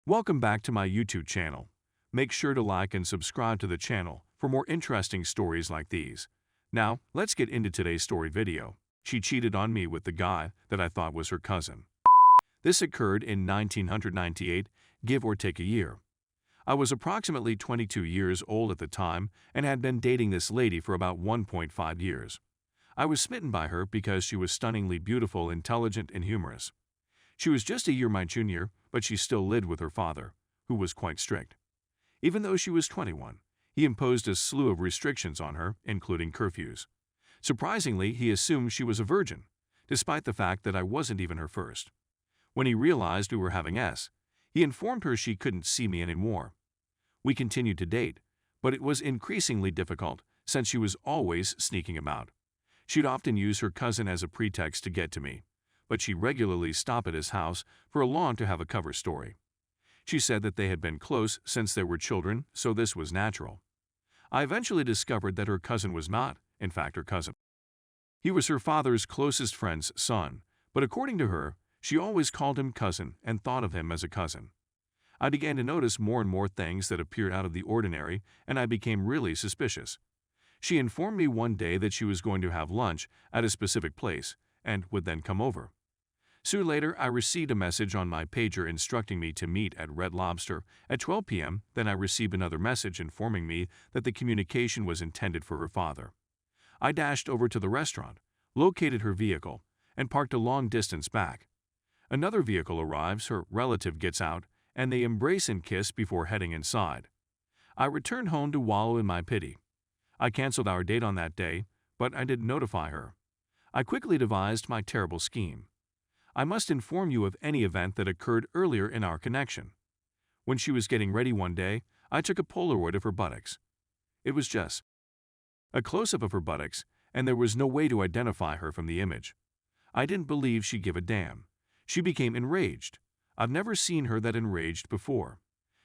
Welcome back to my YouTube channel. Make sure to like and subscribe to the channel for more interesting stories like these. Now, let's get into today's story video. She cheated on me with the guy that I thought was her cousin. This occurred in 1998, give or take a year. I was approximately 22 years old at the time and had been dating this lady for about 1.5 years. I was smitten by her because she was stunningly beautiful, intelligent, and humorous. She was just a year my junior, but she still lived with her father, who was quite strict. Even though she was 21, he imposed a slew of restrictions on her, including curfews. Surprisingly, he assumed she was a virgin, despite the fact that I wasn't even her first. When he realized we were having sex, he informed her she couldn't see me anymore. We continued to date, but it was increasingly difficult since she was always sneaking about. She'd often use her cousin as a pretext to get to me, but she regularly stopped at his house for a lawn to have a cover story. She said that they had been close since they were children, so this was natural. I eventually discovered that her cousin was not, in fact, her cousin. He was her father's closest friend's son, but according to her, she always called him cousin and thought of him as a cousin. I began to notice more and more things that appeared out of the ordinary, and I became really suspicious. She informed me one day that she was going to have lunch at a specific place and would then come over. Soon later, I received a message on my pager instructing me to meet at Red Lobster at 12 p.m. Then I received another message informing me that the communication was intended for her father. I dashed over to the restaurant, located her vehicle, and parked a long distance back. Another vehicle arrives, her relative gets out, and they embrace and kiss before heading inside. I returned home to wallow in my pity. I canceled our date on that day, but I didn't notify her. I quickly devised my terrible scheme. I must inform you of any event that occurred earlier in our connection. When she was getting ready one day, I took a Polaroid of her buttocks. It was just a close-up of her buttocks, and there was no way to identify her from the image. I didn't believe she'd give a damn. She became enraged. I've never seen her that enraged before.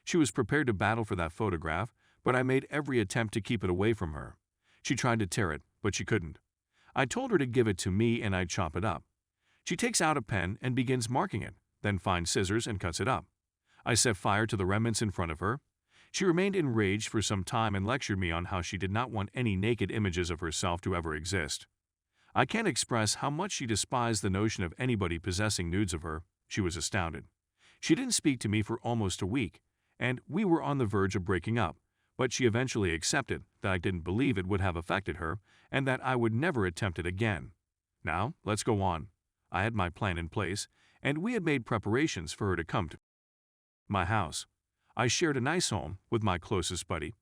She was prepared to battle for that photograph, but I made every attempt to keep it away from her. She tried to tear it, but she couldn't. I told her to give it to me and I'd chop it up. She takes out a pen and begins marking it, then finds scissors and cuts it up. I set fire to the remnants in front of her. She remained enraged for some time and lectured me on how she did not want any naked images of herself to ever exist. I can't express how much she despised the notion of anybody possessing nudes of her. She was astounded. She didn't speak to me for almost a week, and we were on the verge of breaking up, but she eventually accepted that I didn't believe it would have affected her and that I would never attempt it again. Now, let's go on. I had my plan in place, and we had made preparations for her to come to my house. I shared a nice home with my closest buddy,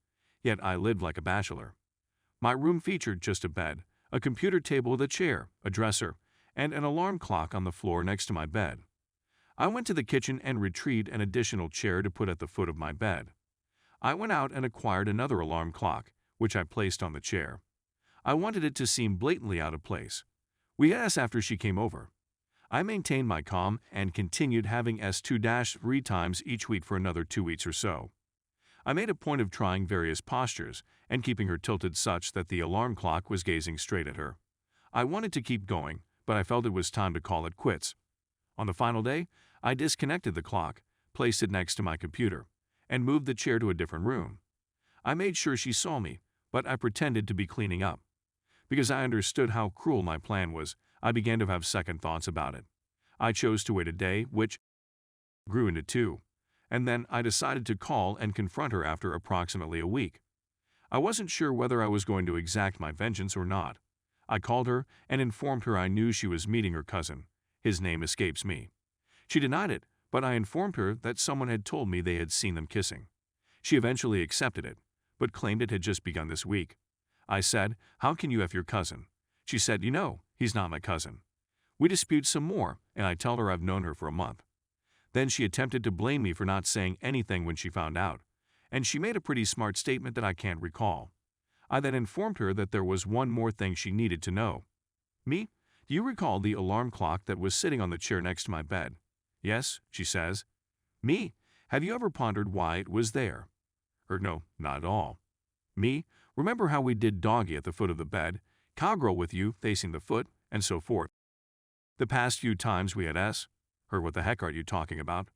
yet I lived like a bachelor. My room featured just a bed, a computer table with a chair, a dresser, and an alarm clock on the floor next to my bed. I went to the kitchen and retrieved an additional chair to put at the foot of my bed. I went out and acquired another alarm clock, which I placed on the chair. I wanted it to seem blatantly out of place. We asked after she came over. I maintained my calm and continued having S2-3 times each week for another 2 weeks or so. I made a point of trying various postures and keeping her tilted such that the alarm clock was gazing straight at her. I wanted to keep going, but I felt it was time to call it quits. On the final day, I disconnected the clock, placed it next to my computer, and moved the chair to a different room. I made sure she saw me, but I pretended to be cleaning up. Because I understood how cruel my plan was, I began to have second thoughts about it. I chose to wait a day, which grew into 2, and then I decided to call and confront her after approximately a week. I wasn't sure whether I was going to exact my vengeance or not. I called her and informed her I knew she was meeting her cousin. His name escapes me. She denied it, but I informed her that someone had told me they had seen them kissing. She eventually accepted it, but claimed it had just begun this week. I said, "How can you F your cousin?" She said, "You know, he's not my cousin." We dispute some more, and I tell her I've known her for a month. Then she attempted to blame me for not saying anything when she found out, and she made a pretty smart statement that I can't recall. I then informed her that there was one more thing she needed to know. "Me? Do you recall the alarm clock that was sitting on the chair next to my bed?" "Yes," she says. "Me? Have you ever pondered why it was there?" No, not at all." "Me? Remember how we did doggy at the foot of the bed, cowgirl with you facing the foot, and so forth? The past few times we had S? What the heck are you talking about?"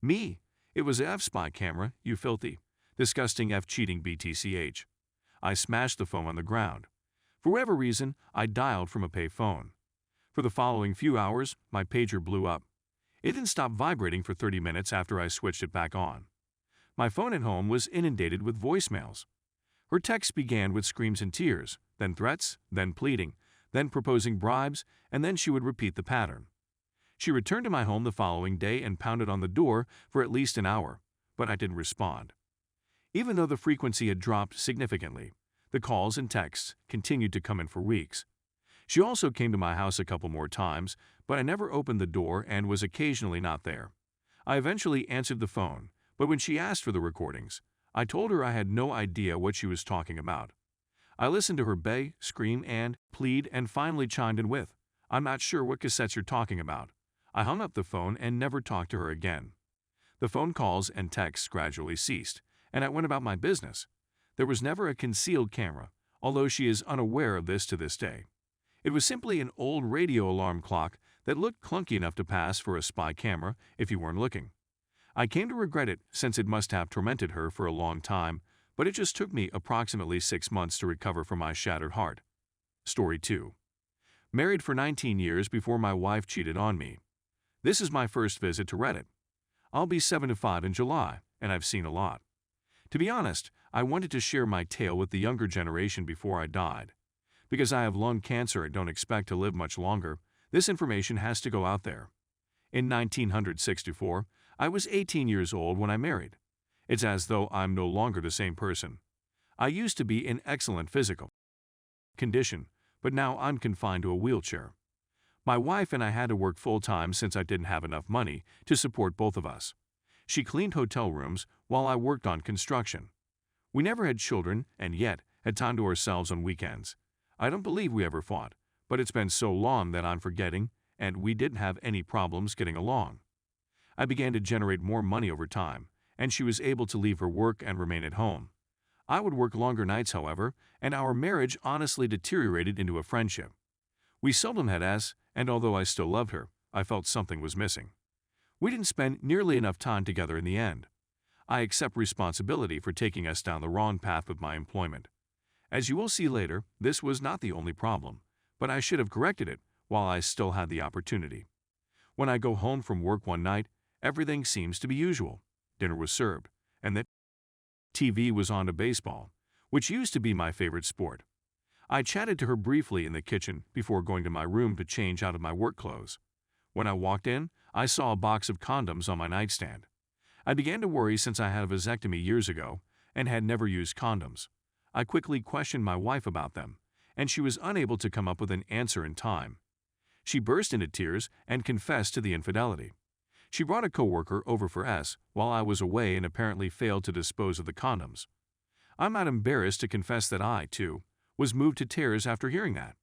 "Me? It was a F-spy camera, you filthy, disgusting F-cheating BTCH. I smashed the phone on the ground. For whatever reason, I dialed from a pay phone. For the following few hours, my pager blew up. It didn't stop vibrating for 30 minutes after I switched it back on. My phone at home was inundated with voicemails. Her texts began with screams and tears, then threats, then pleading, then proposing bribes, and then she would repeat the pattern. She returned to my home the following day and pounded on the door for at least an hour, but I didn't respond. Even though the frequency had dropped significantly, the calls and texts continued to come in for weeks. She also came to my house a couple more times, but I never opened the door and was occasionally not there. I eventually answered the phone, but when she asked for the recordings, I told her I had no idea what she was talking about. I listened to her beg, scream, and plead and finally chimed in with, "I'm not sure what cassettes you're talking about." I hung up the phone and never talked to her again. The phone calls and texts gradually ceased, and I went about my business. There was never a concealed camera, although she is unaware of this to this day. It was simply an old radio alarm clock that looked clunky enough to pass for a spy camera if you weren't looking. I came to regret it since it must have tormented her for a long time, but it just took me approximately 6 months to recover from my shattered heart. Story 2. Married for 19 years before my wife cheated on me. This is my first visit to Reddit. I'll be 75 in July, and I've seen a lot. To be honest, I wanted to share my tale with the younger generation before I died. Because I have lung cancer and don't expect to live much longer, this information has to go out there. In 1964, I was 18 years old when I married. It's as though I'm no longer the same person. I used to be in excellent physical condition, but now I'm confined to a wheelchair. My wife and I had to work full-time since I didn't have enough money to support both of us. She cleaned hotel rooms while I worked on construction. We never had children and yet had time to ourselves on weekends. I don't believe we ever fought, but it's been so long that I'm forgetting, and we didn't have any problems getting along. I began to generate more money over time, and she was able to leave her work and remain at home. I would work longer nights, however, and our marriage honestly deteriorated into a friendship. We seldom had sex, and although I still loved her, I felt something was missing. We didn't spend nearly enough time together in the end. I accept responsibility for taking us down the wrong path with my employment. As you will see later, this was not the only problem, but I should have corrected it while I still had the opportunity. When I go home from work one night, everything seems to be usual. Dinner was served, and the TV was on to baseball, which used to be my favorite sport. I chatted to her briefly in the kitchen before going to my room to change out of my work clothes. When I walked in, I saw a box of condoms on my nightstand. I began to worry since I had a vasectomy years ago and had never used condoms. I quickly questioned my wife about them, and she was unable to come up with an answer in time. She burst into tears and confessed to the infidelity. She brought a coworker over for S while I was away and apparently failed to dispose of the condoms. I'm not embarrassed to confess that I, too, was moved to tears after hearing that.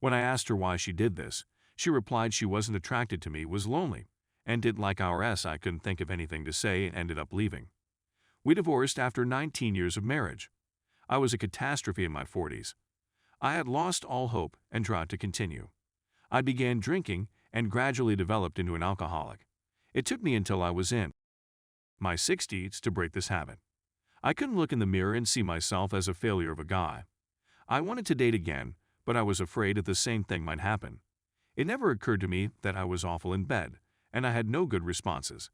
When I asked her why she did this, she replied she wasn't attracted to me, was lonely, and didn't like our S. I couldn't think of anything to say and ended up leaving. We divorced after 19 years of marriage. I was a catastrophe in my 40s. I had lost all hope and tried to continue. I began drinking and gradually developed into an alcoholic. It took me until I was in my 60s to break this habit. I couldn't look in the mirror and see myself as a failure of a guy. I wanted to date again, but I was afraid that the same thing might happen. It never occurred to me that I was awful in bed, and I had no good responses.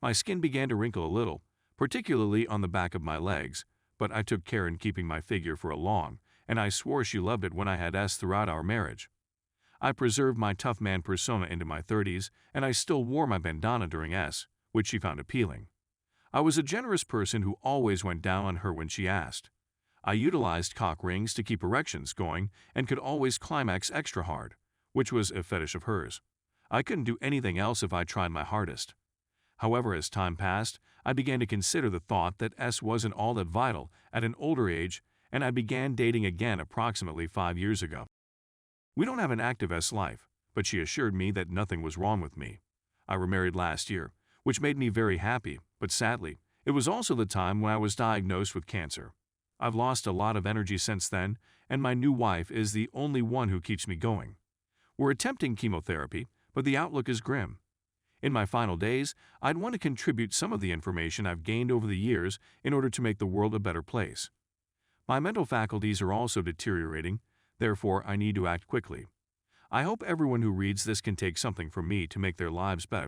My skin began to wrinkle a little, particularly on the back of my legs, but I took care in keeping my figure for a long, and I swore she loved it when I had S throughout our marriage. I preserved my tough man persona into my 30s, and I still wore my bandana during S, which she found appealing. I was a generous person who always went down on her when she asked. I utilized cock rings to keep erections going and could always climax extra hard, which was a fetish of hers. I couldn't do anything else if I tried my hardest. However, as time passed, I began to consider the thought that S wasn't all that vital at an older age, and I began dating again approximately 5 years ago. We don't have an active S life, but she assured me that nothing was wrong with me. I remarried last year, which made me very happy, but sadly, it was also the time when I was diagnosed with cancer. I've lost a lot of energy since then, and my new wife is the only one who keeps me going. We're attempting chemotherapy, but the outlook is grim. In my final days, I'd want to contribute some of the information I've gained over the years in order to make the world a better place. My mental faculties are also deteriorating, therefore I need to act quickly. I hope everyone who reads this can take something from me to make their lives better.